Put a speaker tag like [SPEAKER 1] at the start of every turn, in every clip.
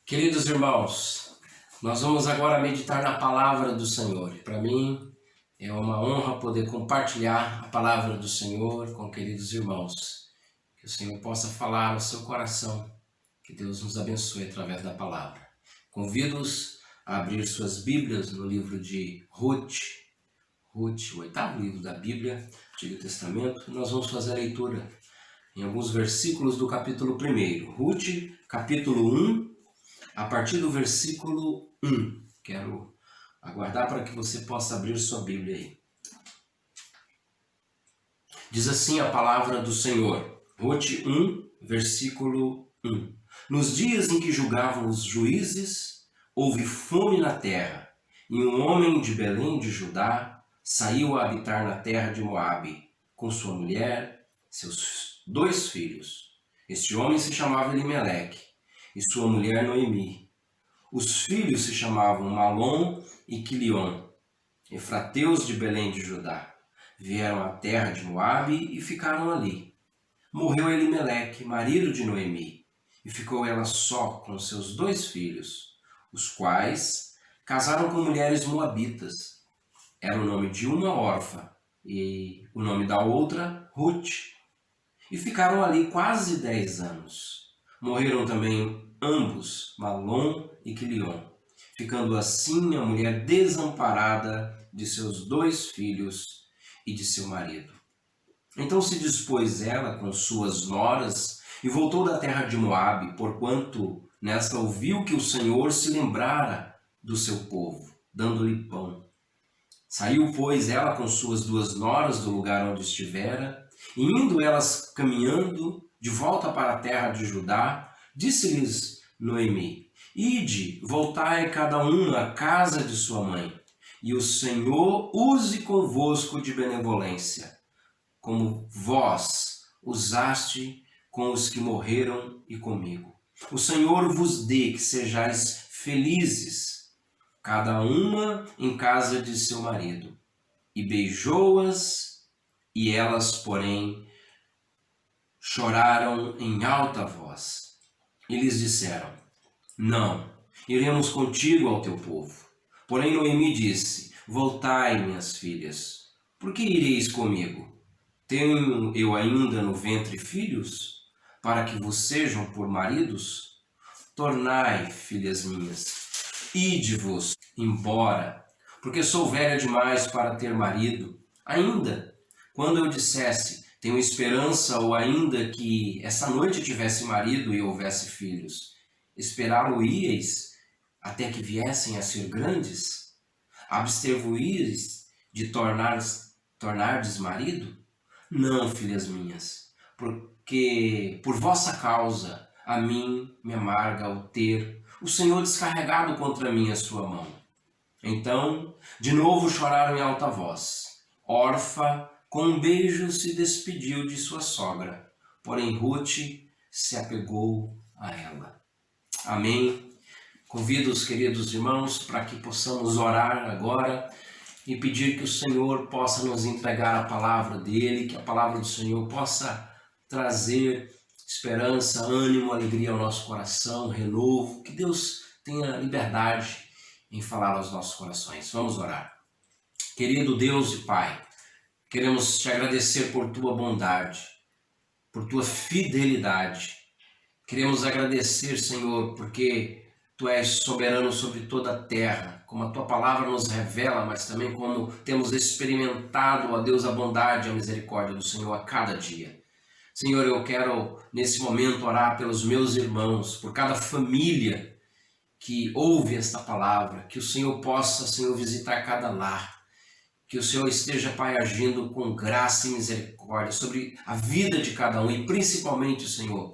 [SPEAKER 1] Queridos irmãos, nós vamos agora meditar na palavra do Senhor. Para mim é uma honra poder compartilhar a palavra do Senhor com queridos irmãos. Que o Senhor possa falar ao seu coração, que Deus nos abençoe através da palavra. Convido-os a abrir suas Bíblias no livro de Ruth, o 8º livro da Bíblia, Antigo Testamento. Nós vamos fazer a leitura em alguns versículos do capítulo 1. Ruth, capítulo 1, a partir do versículo 1. Quero aguardar para que você possa abrir sua Bíblia aí. Diz assim a palavra do Senhor. Ruth 1, versículo 1. Nos dias em que julgavam os juízes, houve fome na terra, e um homem de Belém de Judá saiu a habitar na terra de Moabe, com sua mulher, seus 2 filhos. Este homem se chamava Elimeleque, e sua mulher Noemi. Os filhos se chamavam Malom e Quilion, efrateus de Belém de Judá. Vieram à terra de Moabe e ficaram ali. Morreu Elimeleque, marido de Noemi, e ficou ela só com seus 2 filhos, os quais casaram com mulheres moabitas. Era o nome de uma órfã e o nome da outra Ruth. E ficaram ali quase 10 anos. Morreram também ambos, Malom e Quilion, ficando assim a mulher desamparada de seus 2 filhos e de seu marido. Então se dispôs ela com suas noras e voltou da terra de Moabe, porquanto nesta ouviu que o Senhor se lembrara do seu povo, dando-lhe pão. Saiu, pois, ela com suas 2 noras do lugar onde estivera, e indo elas caminhando de volta para a terra de Judá, disse-lhes Noemi: Ide, voltai cada um à casa de sua mãe, e o Senhor use convosco de benevolência, como vós usaste com os que morreram e comigo. O Senhor vos dê que sejais felizes, cada uma em casa de seu marido. E beijou-as, e elas, porém, choraram em alta voz. E lhes disseram: Não, iremos contigo ao teu povo. Porém Noemi disse: Voltai, minhas filhas, por que ireis comigo? Tenho eu ainda no ventre filhos, para que vos sejam por maridos? Tornai, filhas minhas, ide-vos embora, porque sou velha demais para ter marido. Ainda, quando eu dissesse, tenho esperança, ou ainda que essa noite tivesse marido e houvesse filhos, esperá-lo-íeis até que viessem a ser grandes? Abster-vos-íeis de tornardes marido? Não, filhas minhas, porque por vossa causa a mim me amarga o ter o Senhor descarregado contra mim a sua mão. Então, de novo choraram em alta voz. Orfa, com um beijo, se despediu de sua sogra, porém Ruth se apegou a ela. Amém. Convido os queridos irmãos para que possamos orar agora e pedir que o Senhor possa nos entregar a palavra dele, que a palavra do Senhor possa trazer esperança, ânimo, alegria ao nosso coração, renovo, que Deus tenha liberdade em falar aos nossos corações. Vamos orar. Querido Deus e Pai, queremos te agradecer por tua bondade, por tua fidelidade. Queremos agradecer, Senhor, porque tu és soberano sobre toda a terra, como a tua palavra nos revela, mas também como temos experimentado, ó Deus, a bondade e a misericórdia do Senhor a cada dia. Senhor, eu quero nesse momento orar pelos meus irmãos, por cada família que ouve esta palavra, que o Senhor possa, Senhor, visitar cada lar, que o Senhor esteja, Pai, agindo com graça e misericórdia sobre a vida de cada um e principalmente, Senhor,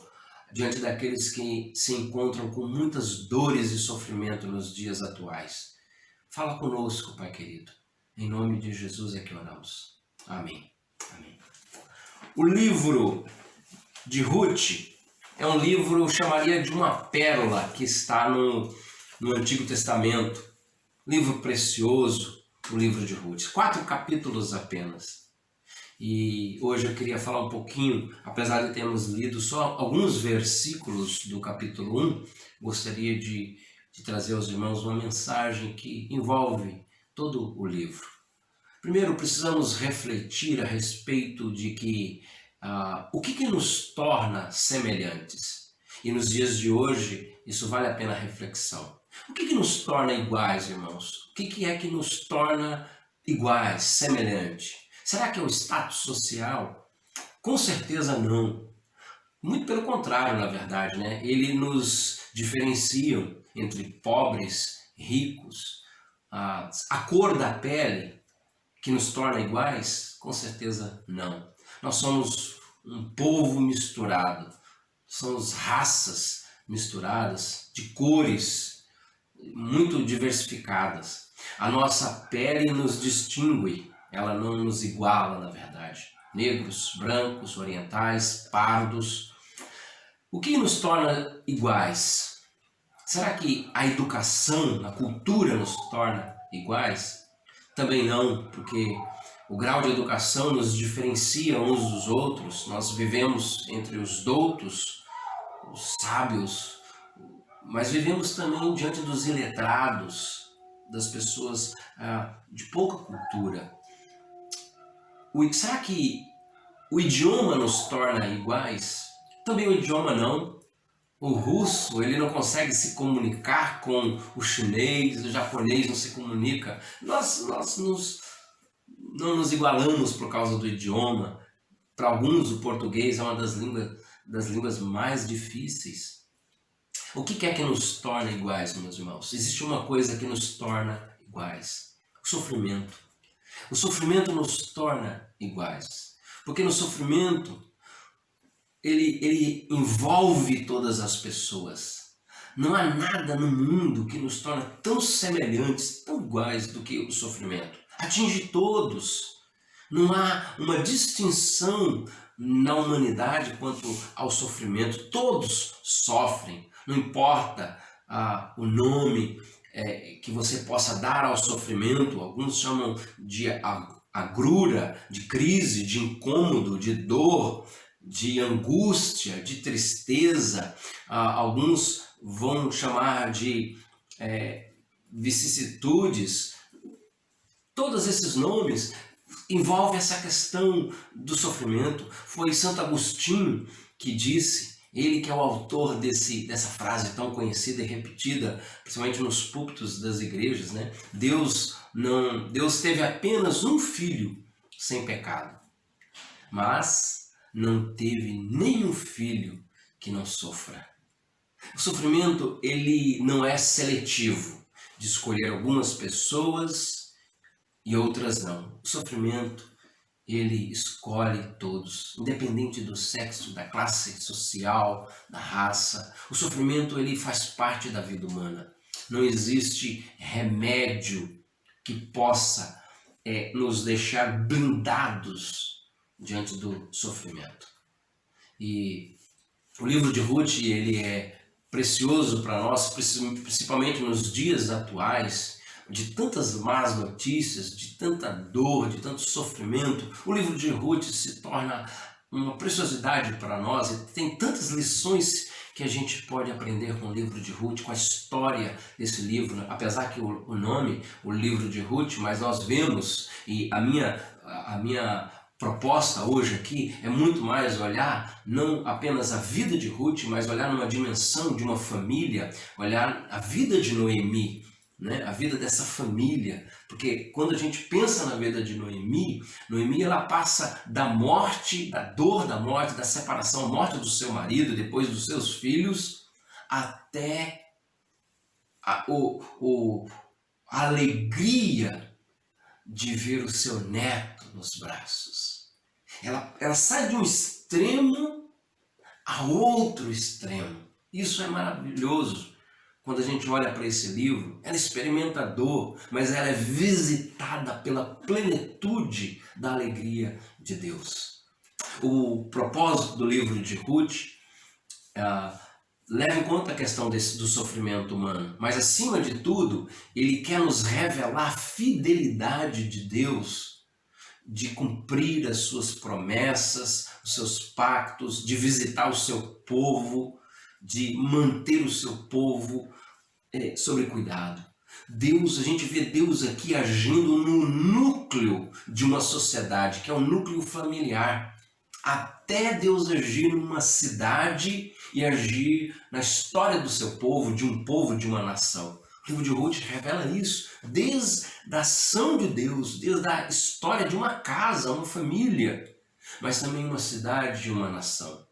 [SPEAKER 1] diante daqueles que se encontram com muitas dores e sofrimento nos dias atuais. Fala conosco, Pai querido. Em nome de Jesus é que oramos. Amém. Amém. O livro de Ruth é um livro, eu chamaria de uma pérola, que está no Antigo Testamento. Livro precioso, o livro de Ruth. 4 capítulos apenas. E hoje eu queria falar um pouquinho, apesar de termos lido só alguns versículos do capítulo 1, gostaria de trazer aos irmãos uma mensagem que envolve todo o livro. Primeiro, precisamos refletir a respeito de que o que nos torna semelhantes. E nos dias de hoje, isso vale a pena a reflexão. O que nos torna iguais, irmãos? O que é que nos torna iguais, semelhante? Será que é o status social? Com certeza não. Muito pelo contrário, na verdade, né? Ele nos diferencia entre pobres, ricos, a cor da pele que nos torna iguais? Com certeza não. Nós somos um povo misturado, somos raças misturadas, de cores muito diversificadas. A nossa pele nos distingue, ela não nos iguala, na verdade. Negros, brancos, orientais, pardos. O que nos torna iguais? Será que a educação, a cultura nos torna iguais? Também não, porque o grau de educação nos diferencia uns dos outros. Nós vivemos entre os doutos, os sábios, mas vivemos também diante dos iletrados, das pessoas de pouca cultura. Será que o idioma nos torna iguais? Também o idioma não. O russo, ele não consegue se comunicar com o chinês, o japonês não se comunica. Nós não nos igualamos por causa do idioma. Para alguns, o português é uma das línguas mais difíceis. O que é que nos torna iguais, meus irmãos? Existe uma coisa que nos torna iguais: o sofrimento. O sofrimento nos torna iguais, porque no sofrimento ele envolve todas as pessoas. Não há nada no mundo que nos torne tão semelhantes, tão iguais do que o sofrimento. Atinge todos. Não há uma distinção na humanidade quanto ao sofrimento. Todos sofrem. Não importa o nome que você possa dar ao sofrimento. Alguns chamam de agrura, de crise, de incômodo, de dor, de angústia, de tristeza. Alguns vão chamar de vicissitudes. Todos esses nomes envolvem essa questão do sofrimento. Foi Santo Agostinho que disse, ele que é o autor dessa frase tão conhecida e repetida, principalmente nos púlpitos das igrejas, né? Deus teve apenas um filho sem pecado, mas não teve nenhum filho que não sofra. O sofrimento, ele não é seletivo, de escolher algumas pessoas e outras não. O sofrimento, ele escolhe todos, independente do sexo, da classe social, da raça. O sofrimento, ele faz parte da vida humana. Não existe remédio que possa nos deixar blindados diante do sofrimento. E o livro de Ruth, ele é precioso para nós, principalmente nos dias atuais, de tantas más notícias, de tanta dor, de tanto sofrimento. O livro de Ruth se torna uma preciosidade para nós e tem tantas lições que a gente pode aprender com o livro de Ruth, com a história desse livro, apesar que o nome, o livro de Ruth, mas nós vemos, e a minha proposta hoje aqui é muito mais olhar não apenas a vida de Ruth, mas olhar numa dimensão de uma família, olhar a vida de Noemi, né? A vida dessa família, porque quando a gente pensa na vida de Noemi, ela passa da morte, da dor da morte, da separação, a morte do seu marido, depois dos seus filhos, até a alegria de ver o seu neto nos braços. Ela sai de um extremo a outro extremo. Isso é maravilhoso. Quando a gente olha para esse livro, ela experimenta dor, mas ela é visitada pela plenitude da alegria de Deus. O propósito do livro de Ruth leva em conta a questão do sofrimento humano, mas acima de tudo, ele quer nos revelar a fidelidade de Deus, de cumprir as suas promessas, os seus pactos, de visitar o seu povo, de manter o seu povo sobre cuidado. Deus, a gente vê Deus aqui agindo no núcleo de uma sociedade, que é o núcleo familiar. Até Deus agir numa cidade e agir na história do seu povo, de uma nação. O livro de Ruth revela isso, desde a ação de Deus, desde a história de uma casa, uma família, mas também uma cidade e uma nação.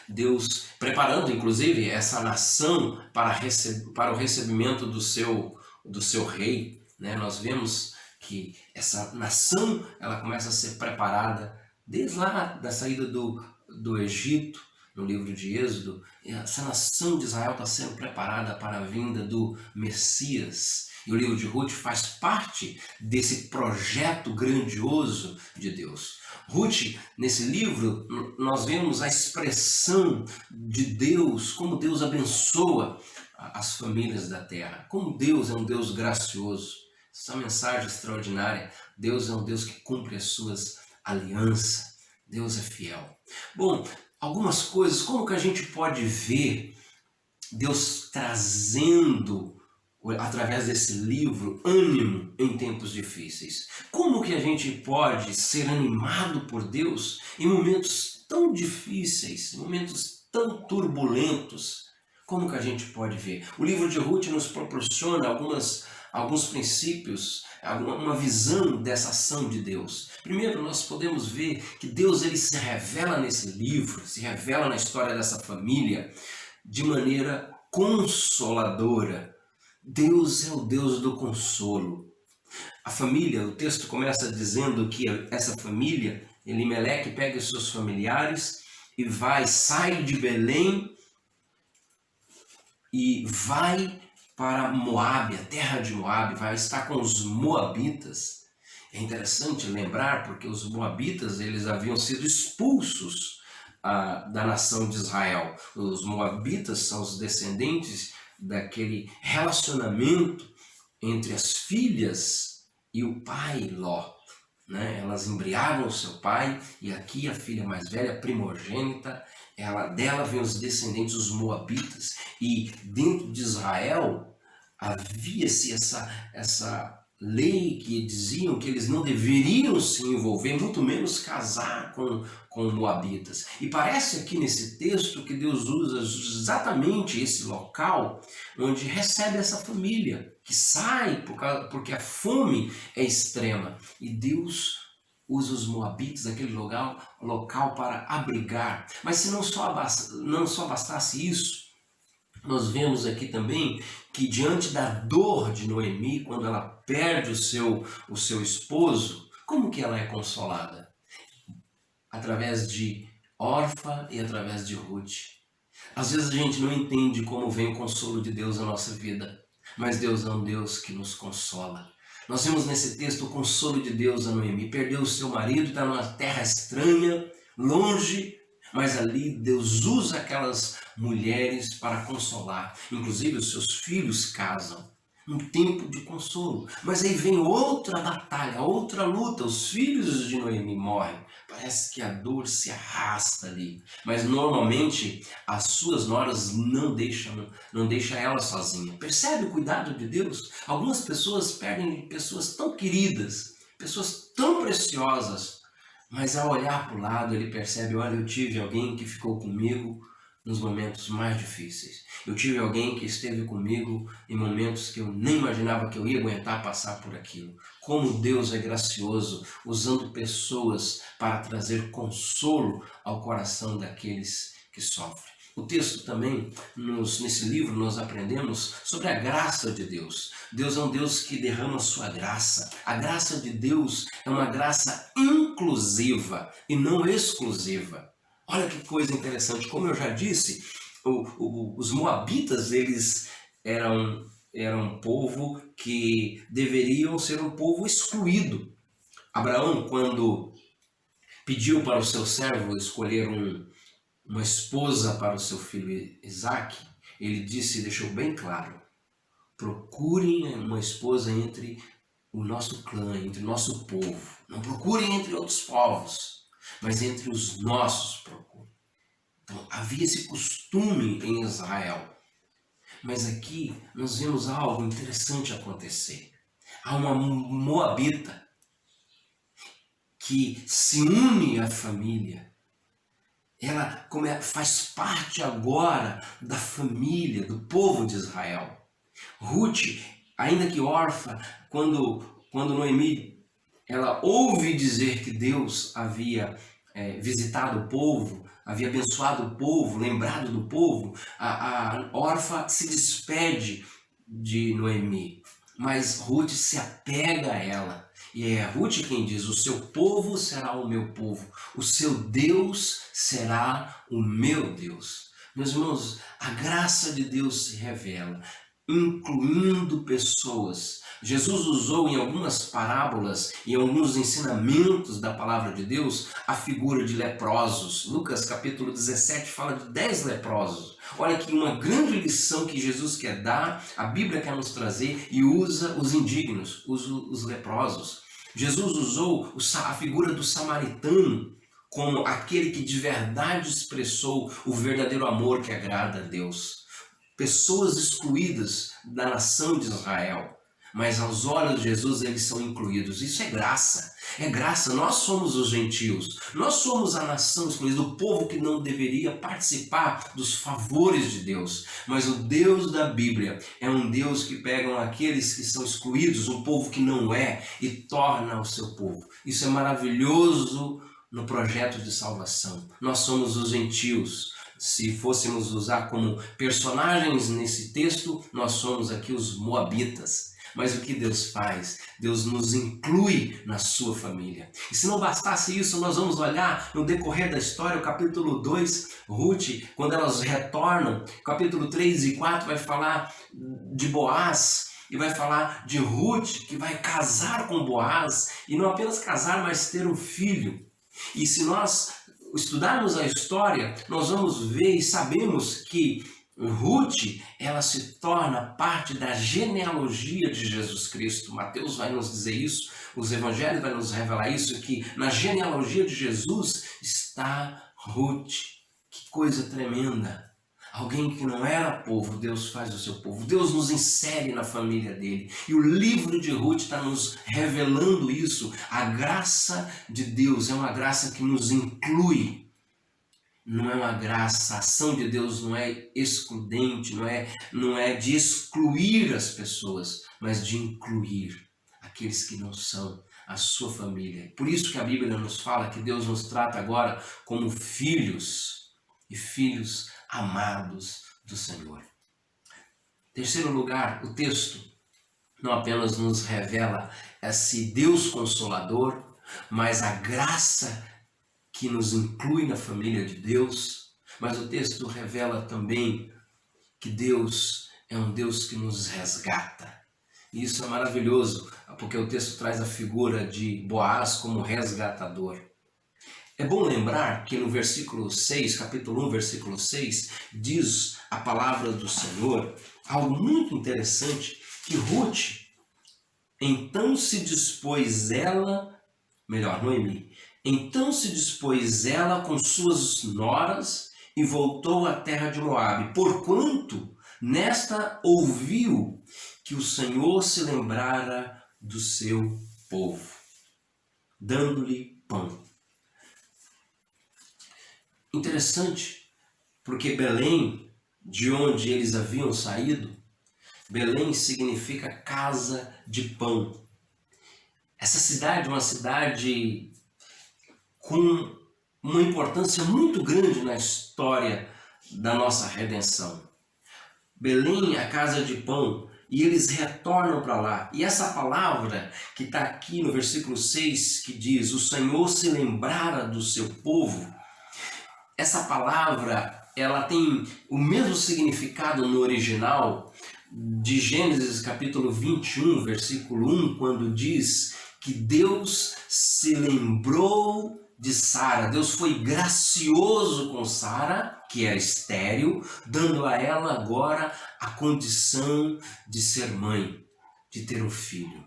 [SPEAKER 1] Deus preparando, inclusive, essa nação para o recebimento do seu rei. Né? Nós vemos que essa nação ela começa a ser preparada desde lá da saída do Egito, no livro de Êxodo. Essa nação de Israel está sendo preparada para a vinda do Messias. E o livro de Ruth faz parte desse projeto grandioso de Deus. Ruth, nesse livro, nós vemos a expressão de Deus, como Deus abençoa as famílias da terra, como Deus é um Deus gracioso. Essa mensagem extraordinária. Deus é um Deus que cumpre as suas alianças. Deus é fiel. Bom, algumas coisas, como que a gente pode ver Deus trazendo, através desse livro, ânimo em tempos difíceis? Como que a gente pode ser animado por Deus em momentos tão difíceis, em momentos tão turbulentos? Como que a gente pode ver? O livro de Ruth nos proporciona alguns princípios, uma visão dessa ação de Deus. Primeiro, nós podemos ver que Deus ele se revela nesse livro, se revela na história dessa família de maneira consoladora. Deus é o Deus do consolo. A família, o texto começa dizendo que essa família, Elimeleque pega os seus familiares e sai de Belém e vai para Moabe, a terra de Moabe, vai estar com os moabitas. É interessante lembrar porque os moabitas eles haviam sido expulsos da nação de Israel. Os moabitas são os descendentes daquele relacionamento entre as filhas e o pai Ló. Né? Elas embriagam o seu pai e aqui a filha mais velha, primogênita, dela vem os descendentes dos moabitas. E dentro de Israel havia-se essa lei que diziam que eles não deveriam se envolver, muito menos casar com moabitas. E parece aqui nesse texto que Deus usa exatamente esse local onde recebe essa família, que sai porque a fome é extrema. E Deus usa os moabitas, aquele local para abrigar. Mas se não só bastasse isso, nós vemos aqui também que diante da dor de Noemi, quando ela perde o seu esposo, como que ela é consolada? Através de Orfa e através de Ruth. Às vezes a gente não entende como vem o consolo de Deus na nossa vida, mas Deus é um Deus que nos consola. Nós vemos nesse texto o consolo de Deus a Noemi. Perdeu o seu marido, está numa terra estranha, longe, mas ali Deus usa aquelas mulheres para consolar. Inclusive os seus filhos casam. Um tempo de consolo. Mas aí vem outra batalha, outra luta. Os filhos de Noemi morrem. Parece que a dor se arrasta ali. Mas normalmente as suas noras não deixam ela sozinha. Percebe o cuidado de Deus? Algumas pessoas perdem pessoas tão queridas, pessoas tão preciosas. Mas ao olhar para o lado ele percebe, olha, eu tive alguém que ficou comigo nos momentos mais difíceis. Eu tive alguém que esteve comigo em momentos que eu nem imaginava que eu ia aguentar passar por aquilo. Como Deus é gracioso, usando pessoas para trazer consolo ao coração daqueles que sofrem. O texto também, nesse livro, nós aprendemos sobre a graça de Deus. Deus é um Deus que derrama sua graça. A graça de Deus é uma graça inclusiva e não exclusiva. Olha que coisa interessante, como eu já disse, os moabitas eles eram um povo que deveriam ser um povo excluído. Abraão, quando pediu para o seu servo escolher uma esposa para o seu filho Isaque, ele deixou bem claro, procurem uma esposa entre o nosso clã, entre o nosso povo. Não procurem entre outros povos, mas entre os nossos procurem. Então, havia esse costume em Israel. Mas aqui nós vemos algo interessante acontecer. Há uma moabita que se une à família. Ela faz parte agora da família, do povo de Israel. Ruth, ainda que órfã, quando Noemi ela ouve dizer que Deus havia visitado o povo, havia abençoado o povo, lembrado do povo, a órfã se despede de Noemi, mas Ruth se apega a ela. E é Ruth quem diz: o seu povo será o meu povo, o seu Deus será o meu Deus. Meus irmãos, a graça de Deus se revela, incluindo pessoas. Jesus usou em algumas parábolas e em alguns ensinamentos da palavra de Deus a figura de leprosos. Lucas capítulo 17 fala de 10 leprosos. Olha que uma grande lição que Jesus quer dar, a Bíblia quer nos trazer, e usa os indignos, usa os leprosos. Jesus usou a figura do samaritano como aquele que de verdade expressou o verdadeiro amor que agrada a Deus. Pessoas excluídas da nação de Israel, mas aos olhos de Jesus eles são incluídos. Isso é graça, nós somos os gentios, nós somos a nação excluída, o povo que não deveria participar dos favores de Deus, mas o Deus da Bíblia é um Deus que pega aqueles que são excluídos, um povo que não é, e torna o seu povo. Isso é maravilhoso no projeto de salvação. Nós somos os gentios. Se fôssemos usar como personagens nesse texto, nós somos aqui os moabitas. Mas o que Deus faz? Deus nos inclui na sua família. E se não bastasse isso, nós vamos olhar no decorrer da história, o capítulo 2, Ruth, quando elas retornam, capítulo 3 e 4 vai falar de Boaz, e vai falar de Ruth, que vai casar com Boaz, e não apenas casar, mas ter um filho. E se nós estudarmos a história, nós vamos ver e sabemos que Ruth, ela se torna parte da genealogia de Jesus Cristo. Mateus vai nos dizer isso, os evangelhos vão nos revelar isso, que na genealogia de Jesus está Ruth. Que coisa tremenda! Alguém que não era povo, Deus faz o seu povo. Deus nos insere na família dele. E o livro de Ruth está nos revelando isso. A graça de Deus é uma graça que nos inclui. Não é uma graça, a ação de Deus não é excludente, não é de excluir as pessoas, mas de incluir aqueles que não são a sua família. Por isso que a Bíblia nos fala que Deus nos trata agora como filhos e filhos amados do Senhor. Terceiro lugar, o texto não apenas nos revela esse Deus consolador, mas a graça que nos inclui na família de Deus, mas o texto revela também que Deus é um Deus que nos resgata. E isso é maravilhoso, porque o texto traz a figura de Boaz como resgatador. É bom lembrar que no versículo 6, capítulo 1, versículo 6, diz a palavra do Senhor algo muito interessante, que Ruth, então se dispôs ela, Noemi, então se dispôs ela com suas noras e voltou à terra de Moabe, porquanto nesta ouviu que o Senhor se lembrara do seu povo, dando-lhe pão. Interessante, porque Belém, de onde eles haviam saído, Belém significa casa de pão. Essa cidade é uma cidade com uma importância muito grande na história da nossa redenção. Belém é a casa de pão, e eles retornam para lá. E essa palavra que está aqui no versículo 6, que diz: o Senhor se lembrara do seu povo, essa palavra ela tem o mesmo significado no original de Gênesis capítulo 21, versículo 1, quando diz que Deus se lembrou de Sara. Deus foi gracioso com Sara, que era estéril, dando a ela agora a condição de ser mãe, de ter um filho.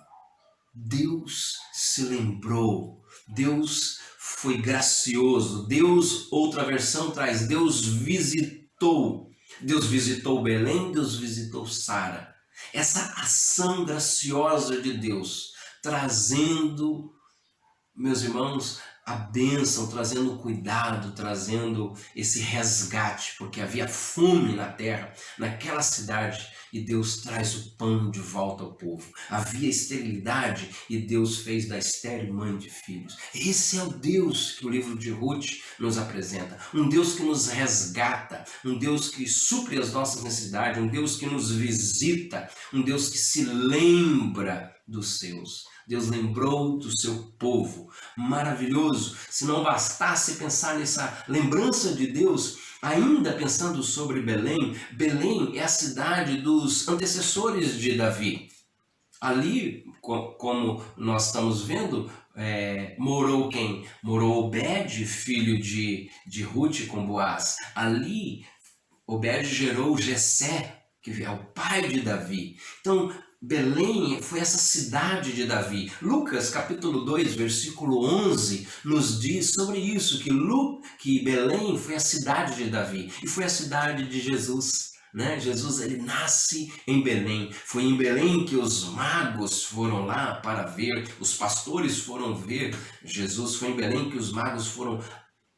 [SPEAKER 1] Deus se lembrou, Deus foi gracioso. Deus, outra versão traz, Deus visitou. Deus visitou Belém, Deus visitou Sara. Essa ação graciosa de Deus, trazendo, meus irmãos, a bênção, trazendo cuidado, trazendo esse resgate, porque havia fome na terra, naquela cidade, e Deus traz o pão de volta ao povo. Havia esterilidade e Deus fez da estéril mãe de filhos. Esse é o Deus que o livro de Ruth nos apresenta. Um Deus que nos resgata, um Deus que supre as nossas necessidades, um Deus que nos visita, um Deus que se lembra dos seus. Deus lembrou do seu povo. Maravilhoso. Se não bastasse pensar nessa lembrança de Deus, ainda pensando sobre Belém, Belém é a cidade dos antecessores de Davi. Ali, como nós estamos vendo, morou quem? Morou Obed, filho de Ruth com Boaz. Ali, Obed gerou Jessé, que é o pai de Davi. Então, Belém foi essa cidade de Davi. Lucas capítulo 2, versículo 11, nos diz sobre isso, que Belém foi a cidade de Davi e foi a cidade de Jesus. Jesus, ele nasce em Belém. Foi em Belém que os magos foram lá para ver, os pastores foram ver Jesus. Foi em Belém que os magos foram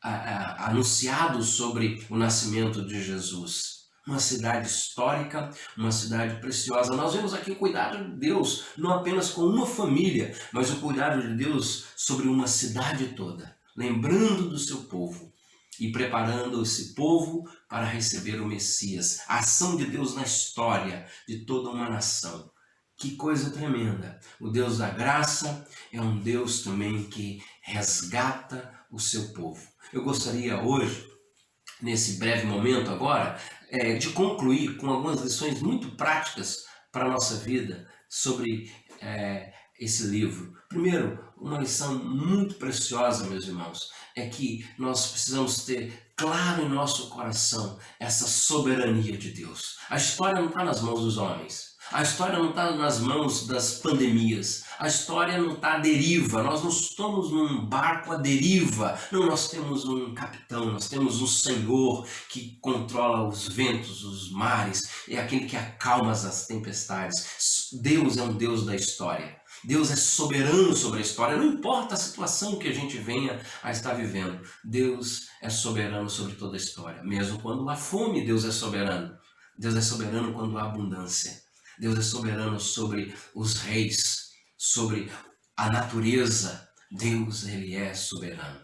[SPEAKER 1] anunciados sobre o nascimento de Jesus. Uma cidade histórica, uma cidade preciosa. Nós vemos aqui o cuidado de Deus, não apenas com uma família, mas o cuidado de Deus sobre uma cidade toda, lembrando do seu povo e preparando esse povo para receber o Messias. A ação de Deus na história de toda uma nação. Que coisa tremenda! O Deus da graça é um Deus também que resgata o seu povo. Eu gostaria hoje, nesse breve momento agora, de concluir com algumas lições muito práticas para a nossa vida sobre esse livro. Primeiro, uma lição muito preciosa, meus irmãos, é que nós precisamos ter claro em nosso coração essa soberania de Deus. A história não está nas mãos dos homens. A história não está nas mãos das pandemias. A história não está à deriva. Nós não estamos num barco à deriva. Não, nós temos um capitão, nós temos um Senhor que controla os ventos, os mares, é aquele que acalma as tempestades. Deus é um Deus da história. Deus é soberano sobre a história. Não importa a situação que a gente venha a estar vivendo. Deus é soberano sobre toda a história. Mesmo quando há fome, Deus é soberano. Deus é soberano quando há abundância. Deus é soberano sobre os reis, sobre a natureza. Deus, ele é soberano.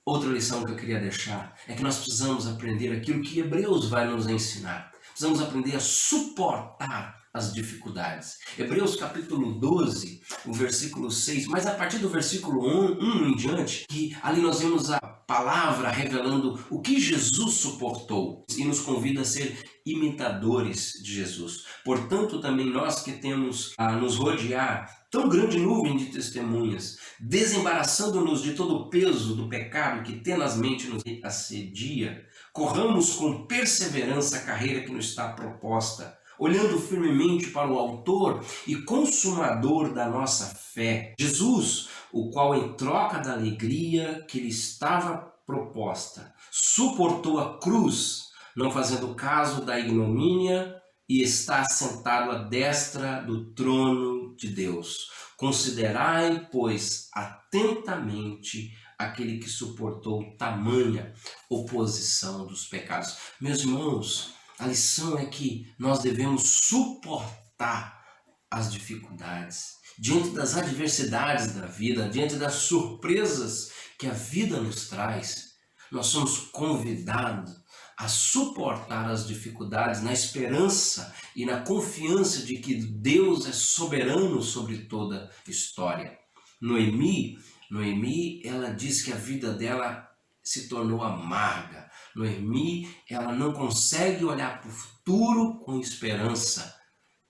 [SPEAKER 1] Outra lição que eu queria deixar é que nós precisamos aprender aquilo que Hebreus vai nos ensinar. Precisamos aprender a suportar as dificuldades. Hebreus capítulo 12, o versículo 6, mas a partir do versículo 1 em diante, que ali nós vemos a palavra revelando o que Jesus suportou e nos convida a ser imitadores de Jesus. Portanto, também nós que temos a nos rodear tão grande nuvem de testemunhas, desembaraçando-nos de todo o peso do pecado que tenazmente nos assedia, corramos com perseverança a carreira que nos está proposta, olhando firmemente para o autor e consumador da nossa fé, Jesus, o qual em troca da alegria que lhe estava proposta, suportou a cruz, não fazendo caso da ignomínia, e está assentado à destra do trono de Deus. Considerai, pois, atentamente aquele que suportou tamanha oposição dos pecados. Meus irmãos, a lição é que nós devemos suportar as dificuldades, diante das adversidades da vida, diante das surpresas que a vida nos traz. Nós somos convidados a suportar as dificuldades na esperança e na confiança de que Deus é soberano sobre toda a história. Noemi, ela diz que a vida dela se tornou amarga. Noemi, ela não consegue olhar para o futuro com esperança.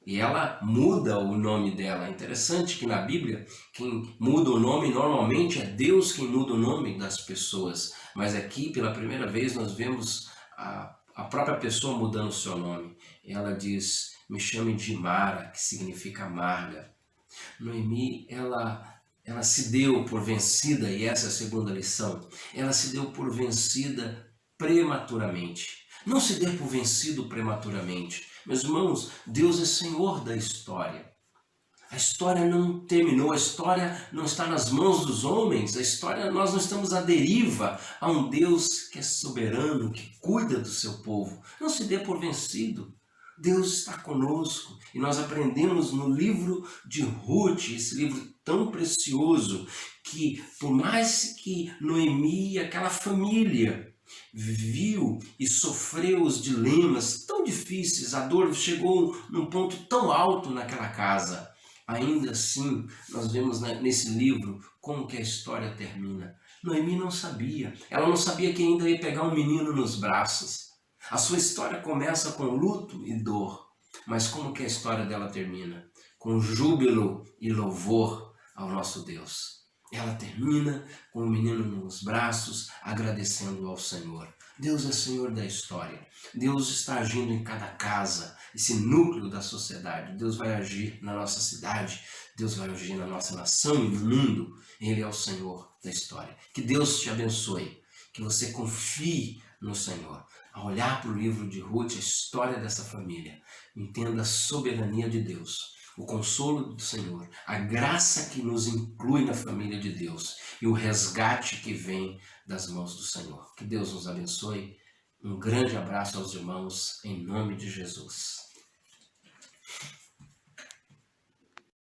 [SPEAKER 1] E ela muda o nome dela. É interessante que na Bíblia, quem muda o nome normalmente é Deus quem muda o nome das pessoas. Mas aqui, pela primeira vez, nós vemos a própria pessoa mudando o seu nome. Ela diz, me chamem de Mara, que significa amarga. Noemi, ela ela se deu por vencida, e essa é a segunda lição, ela se deu por vencida prematuramente. Não se dê por vencido prematuramente. Meus irmãos, Deus é Senhor da história. A história não terminou, a história não está nas mãos dos homens, a história, nós não estamos à deriva a um Deus que é soberano, que cuida do seu povo. Não se dê por vencido. Deus está conosco e nós aprendemos no livro de Ruth, esse livro tão precioso, que por mais que Noemi e aquela família viu e sofreu os dilemas tão difíceis, a dor chegou num ponto tão alto naquela casa, ainda assim nós vemos nesse livro como que a história termina. Noemi não sabia, ela não sabia que ainda ia pegar um menino nos braços. A sua história começa com luto e dor, mas como que a história dela termina? Com júbilo e louvor ao nosso Deus. Ela termina com o menino nos braços, agradecendo ao Senhor. Deus é Senhor da história. Deus está agindo em cada casa, esse núcleo da sociedade. Deus vai agir na nossa cidade, Deus vai agir na nossa nação e no mundo. Ele é o Senhor da história. Que Deus te abençoe, que você confie no Senhor. Ao olhar para o livro de Ruth, a história dessa família, entenda a soberania de Deus, o consolo do Senhor, a graça que nos inclui na família de Deus e o resgate que vem das mãos do Senhor. Que Deus nos abençoe. Um grande abraço aos irmãos, em nome de Jesus.